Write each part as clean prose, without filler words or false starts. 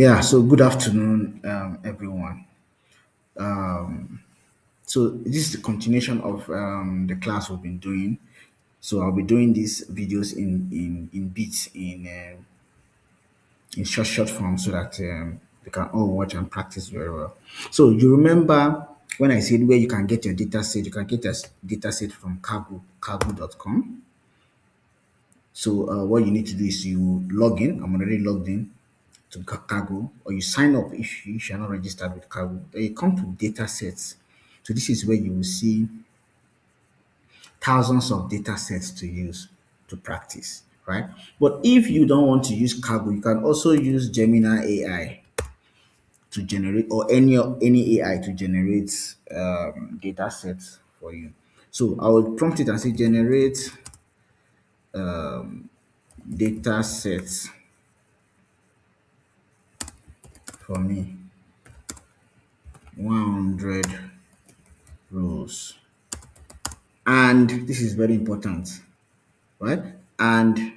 Yeah, so good afternoon, everyone. So this is the continuation of the class we've been doing. So I'll be doing these videos in bits in short form so that we can all watch and practice very well. So you remember when I said where you can get your data set, you can get your data set from cargo.com. So what you need to do is you log in. I'm already logged in to Cargo, or you sign up if you're not registered with Cargo. Then you come to data sets. So this is where you will see thousands of data sets to use to practice, right? But if you don't want to use Cargo, you can also use Gemini AI to generate, or any AI to generate data sets for you. So I will prompt it and say generate data sets for me, 100 rows. And this is very important, right? And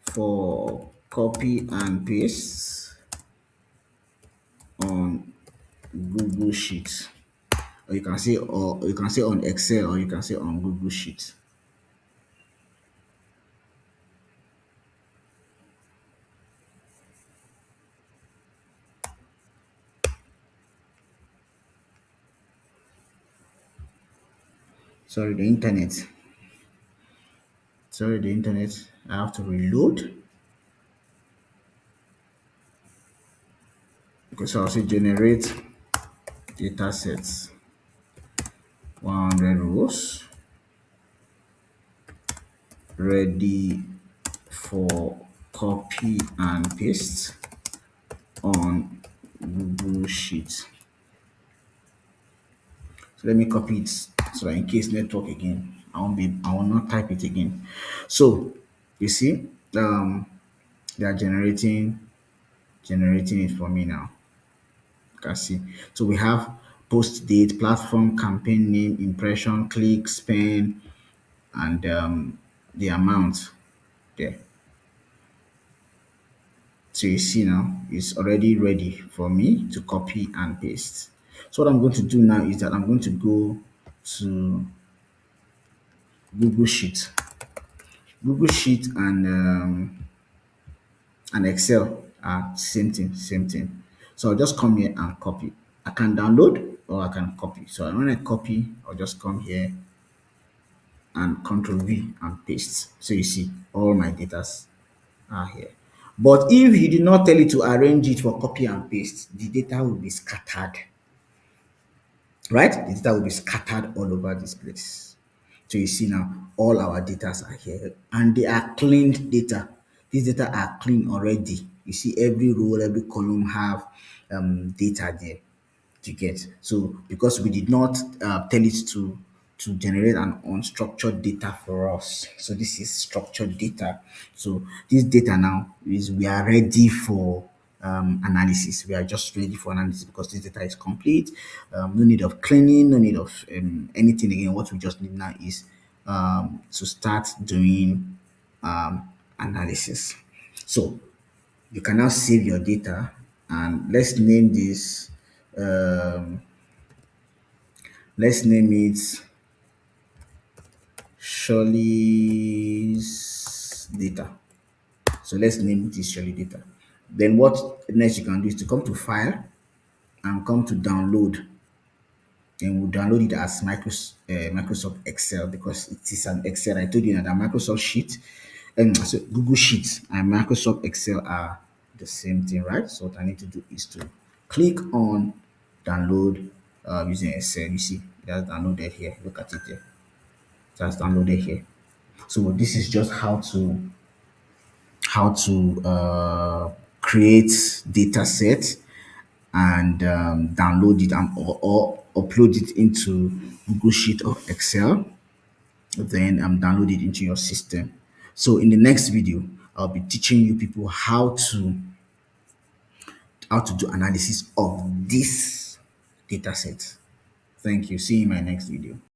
for copy and paste on Google Sheets, or you can say on Excel, or you can say on Google Sheets. Sorry, the internet. Sorry, the internet. I have to reload. Okay, so I'll say generate data sets, 100 rows, ready for copy and paste on Google Sheets. So let me copy it so that in case network again, I will not type it again. So you see, they are generating it for me now. You can see. So we have post date, platform, campaign name, impression, click, spend, and the amount there. So you see now it's already ready for me to copy and paste. So what I'm going to do now is that I'm going to go to Google Sheet. Google Sheet and Excel are same thing. So I'll just come here and copy. I can download or I can copy. So when I copy, I'll just come here and Control V and paste. So you see all my data are here. But if you did not tell it to arrange it for copy and paste, the data will be scattered, right? The data will be scattered all over this place. So you see now all our data are here and they are cleaned data. These data are clean already. You see every row, every column have data there to get. So because we did not tell it to generate an unstructured data for us. So this is structured data. So this data now is we are ready for analysis. We are just ready for analysis because this data is complete. No need of cleaning, no need of anything again. What we just need now is to start doing analysis. So you can now save your data and um, let's name it Shirley's data. So let's name it Shirley data. Then what next you can do is to come to file and come to download. Then we'll download it as Microsoft Excel because it is an Excel. I told you that Microsoft Sheet and so Google Sheets and Microsoft Excel are the same thing, right? So what I need to do is to click on download using Excel. You see, that's downloaded here. Look at it there. That's downloaded here. So this is just how to create data set and download it and or upload it into Google Sheet or Excel, then download it into your system. So in the next video, I'll be teaching you people how to do analysis of this data set. Thank you. See you in my next video.